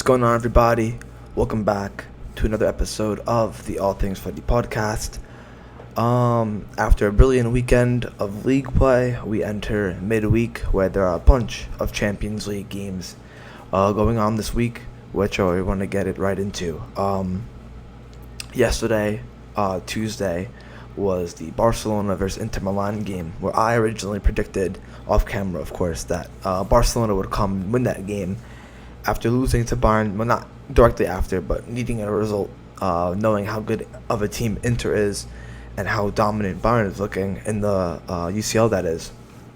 going on, everybody? Welcome back to another episode of the All Things Footy podcast. After a brilliant weekend of league play, we enter midweek where there are a bunch of Champions League games going on this week, which I want to get it right into. Yesterday, Tuesday, was the Barcelona versus Inter Milan game, where I originally predicted, off camera of course, that Barcelona would come and win that game after losing to Bayern. Well, not directly after, but needing a result, knowing how good of a team Inter is and how dominant Bayern is looking in the UCL, that is.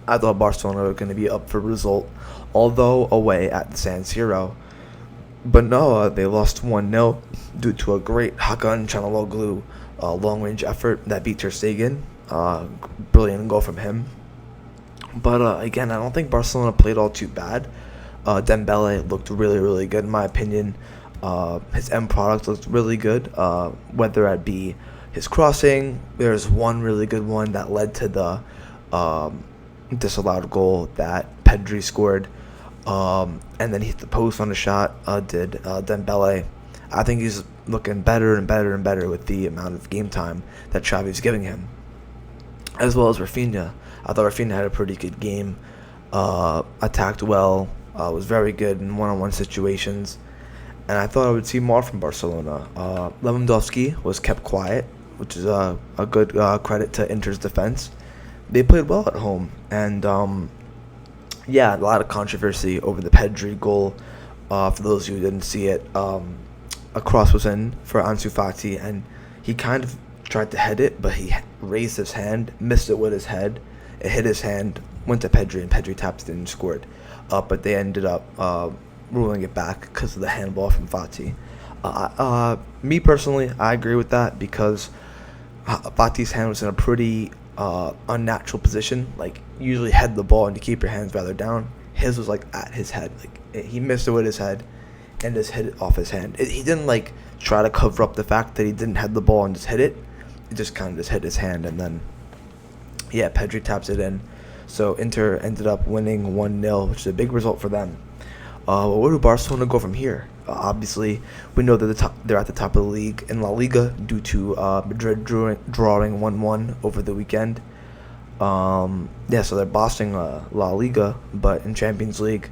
I thought Barcelona were going to be up for a result, although away at the San Siro. But no, they lost 1-0 due to a great Hakan Çalhanoğlu long-range effort that beat Ter Stegen. Brilliant goal from him. But again, I don't think Barcelona played all too bad. Dembele looked really, really good in my opinion. His end product looked really good, whether it be his crossing. There's one really good one that led to the disallowed goal that Pedri scored. And then he hit the post on a shot, did Dembele. I think he's looking better and better and better with the amount of game time that Xavi's giving him. As well as Rafinha. I thought Rafinha had a pretty good game, attacked well, was very good in one-on-one situations, and I thought I would see more from Barcelona. Lewandowski was kept quiet, which is a good credit to Inter's defense. They played well at home, and a lot of controversy over the Pedri goal. For those of you who didn't see it, a cross was in for Ansu Fati, and he kind of tried to head it, but he raised his hand, missed it with his head. It hit his hand, went to Pedri, and Pedri tapped it and scored. But they ended up ruling it back because of the handball from Fati. Me personally, I agree with that because Fati's hand was in a pretty unnatural position. Like, usually head the ball and you keep your hands rather down. His was like at his head. Like, he missed it with his head and just hit it off his hand. He didn't like try to cover up the fact that he didn't head the ball and just hit it. It just kind of just hit his hand, and then Pedri taps it in. So Inter ended up winning 1-0, which is a big result for them. Where do Barcelona go from here? Obviously, we know that they're at the top of the league in La Liga due to Madrid drawing 1-1 over the weekend. So they're bossing La Liga, but in Champions League,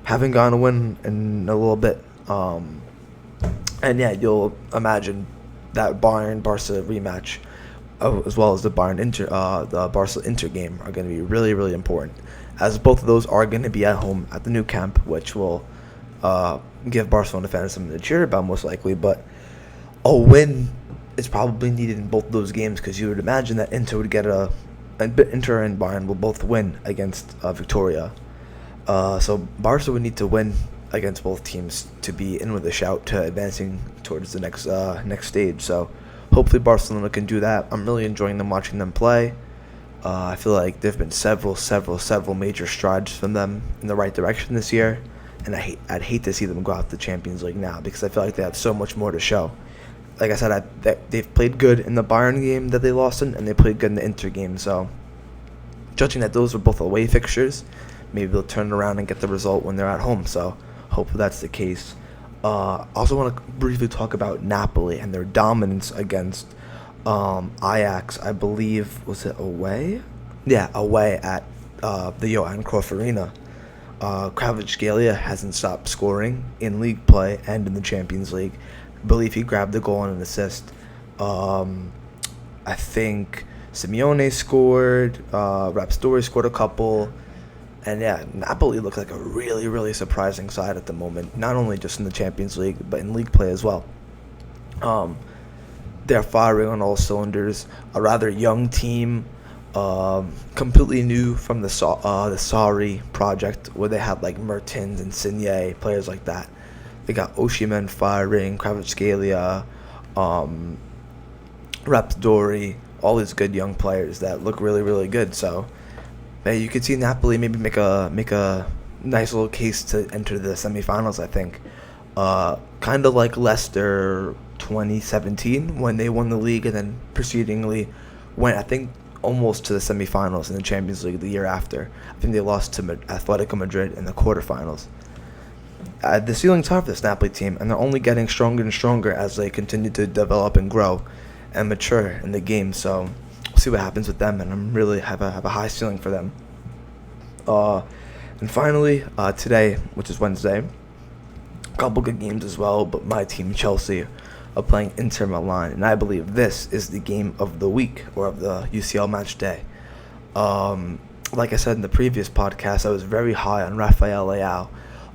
haven't gotten a win in a little bit. You'll imagine that Bayern-Barca rematch, as well as the Barca-Inter game, are going to be really, really important, as both of those are going to be at home at the new camp, which will give Barcelona fans something to cheer about most likely. But a win is probably needed in both of those games, because you would imagine that Inter and Bayern will both win against Victoria. So Barca would need to win against both teams to be in with a shout to advancing towards the next stage. So hopefully Barcelona can do that. I'm really enjoying watching them play. I feel like there have been several major strides from them in the right direction this year, and I'd hate to see them go out the Champions League now, because I feel like they have so much more to show. Like I said, they've played good in the Bayern game that they lost in, and they played good in the Inter game. So judging that those were both away fixtures, maybe they'll turn around and get the result when they're at home. So hopefully that's the case. Also want to briefly talk about Napoli and their dominance against Ajax. I believe, was it away? Yeah, away at the Johan Cruyff Arena. Kvaratskhelia hasn't stopped scoring in league play and in the Champions League. I believe he grabbed a goal and an assist. I think Simeone scored. Rapstori scored a couple. And Napoli look like a really, really surprising side at the moment, not only just in the Champions League, but in league play as well. They're firing on all cylinders. A rather young team, completely new from the Sarri project, where they had like Mertens and Insigne, players like that. They got Osimhen firing, Kvaratskhelia, Rapstori, all these good young players that look really, really good. So you could see Napoli maybe make a nice little case to enter the semifinals, I think. Kind of like Leicester 2017 when they won the league and then precedingly went, I think, almost to the semifinals in the Champions League the year after. I think they lost to Atletico Madrid in the quarterfinals. the ceiling's high for this Napoli team, and they're only getting stronger and stronger as they continue to develop and grow and mature in the game. So we'll see what happens with them, and I'm really have a high ceiling for them. And finally, today, which is Wednesday, a couple good games as well, but my team, Chelsea, are playing Inter Milan, and I believe this is the game of the week, or of the UCL match day. Like I said in the previous podcast, I was very high on Rafael Leao,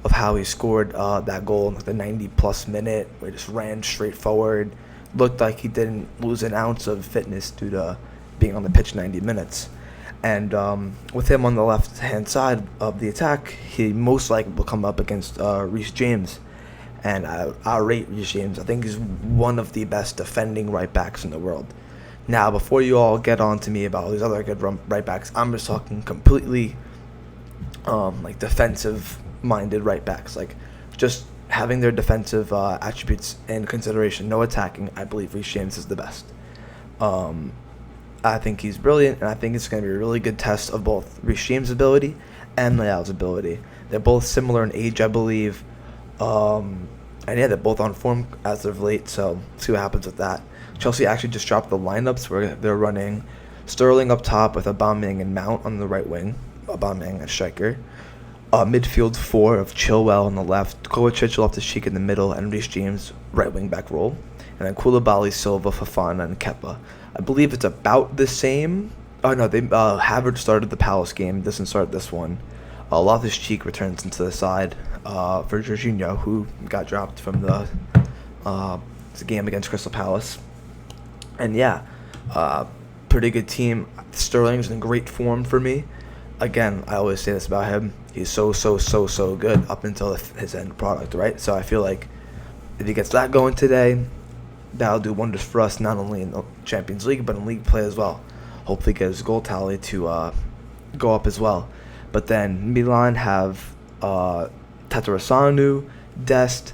of how he scored that goal in the 90-plus minute, where he just ran straight forward. Looked like he didn't lose an ounce of fitness due to being on the pitch 90 minutes. And with him on the left-hand side of the attack, he most likely will come up against Reece James. And I rate Reece James. I think he's one of the best defending right backs in the world. Now, before you all get on to me about all these other good right backs, I'm just talking completely like defensive-minded right backs. Like, just having their defensive attributes in consideration, no attacking, I believe Reece James is the best. I think he's brilliant, and I think it's going to be a really good test of both Reece James' ability and Leao's ability. They're both similar in age, I believe. And yeah, they're both on form as of late, so see what happens with that. Chelsea actually just dropped the lineups where they're running Sterling up top with Aubameyang and Mount on the right wing, Aubameyang as striker. Midfield four of Chilwell on the left, Kovacic, Loftus-Cheek in the middle, and Reece James right wing back role. And then Koulibaly, Silva, Fofana, and Kepa. I believe it's about the same. Oh no, Havertz started the Palace game, doesn't start this one. Loftus-Cheek returns into the side for Jorginho, who got dropped from the game against Crystal Palace. And yeah, pretty good team. Sterling's in great form for me. Again, I always say this about him. He's so good up until his end product, right? So I feel like if he gets that going today, that'll do wonders for us, not only in the Champions League, but in league play as well. Hopefully get his goal tally to go up as well. But then Milan have Tatarusanu, Dest,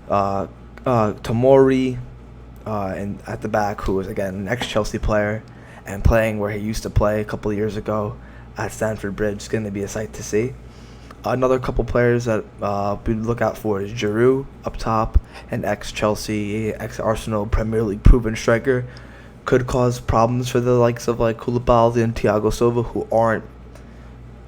Tomori, and at the back, who is again an ex-Chelsea player and playing where he used to play a couple of years ago at Stamford Bridge. It's going to be a sight to see. Another couple players that we look out for is Giroud up top, an ex-Chelsea, ex-Arsenal Premier League proven striker. Could cause problems for the likes of like Koulibaly and Thiago Silva, who aren't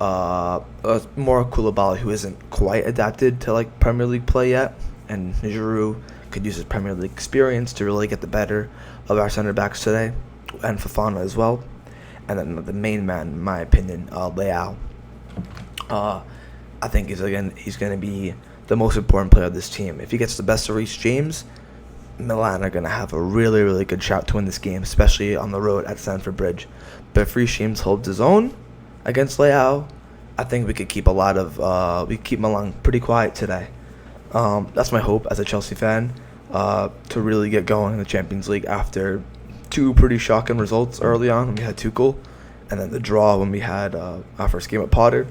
more Koulibaly, who isn't quite adapted to like Premier League play yet, and Giroud could use his Premier League experience to really get the better of our center backs today, and Fofana as well. And then the main man, in my opinion, Leao. I think he's going to be the most important player of this team. If he gets the best of Reece James, Milan are going to have a really, really good shot to win this game, especially on the road at Stamford Bridge. But if Reece James holds his own against Leao, I think we could keep Milan pretty quiet today. That's my hope as a Chelsea fan, to really get going in the Champions League after two pretty shocking results early on when we had Tuchel, and then the draw when we had our first game at Potter.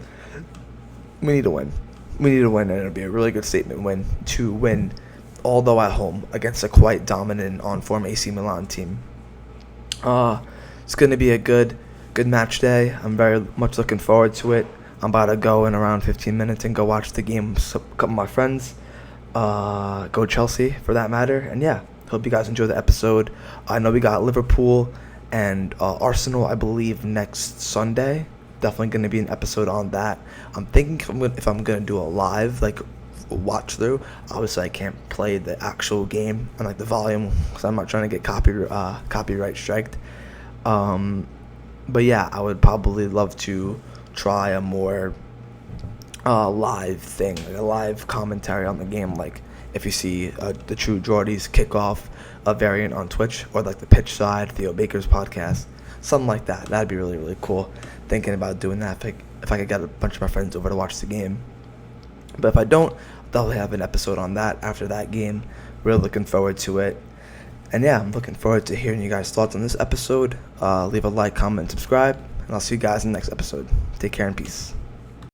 We need to win. And it'll be a really good statement win to win, although at home, against a quite dominant on-form AC Milan team. It's going to be a good match day. I'm very much looking forward to it. I'm about to go in around 15 minutes and go watch the game with a couple of my friends. Go Chelsea, for that matter. And yeah, hope you guys enjoy the episode. I know we got Liverpool and Arsenal, I believe, next Sunday. Definitely going to be an episode on that. I'm thinking if I'm going to do a live, like, watch through. Obviously, I can't play the actual game and like the volume because I'm not trying to get copyright striked. But yeah, I would probably love to try a more live thing, like a live commentary on the game. Like if you see the True Geordies kickoff a variant on Twitch, or like the Pitch Side, Theo Baker's podcast, something like that. That'd be really, really cool. Thinking about doing that if I could get a bunch of my friends over to watch the game. But if I don't, I'll definitely have an episode on that after that game. Really looking forward to it. And yeah, I'm looking forward to hearing you guys' thoughts on this episode. Leave a like, comment, and subscribe. And I'll see you guys in the next episode. Take care and peace.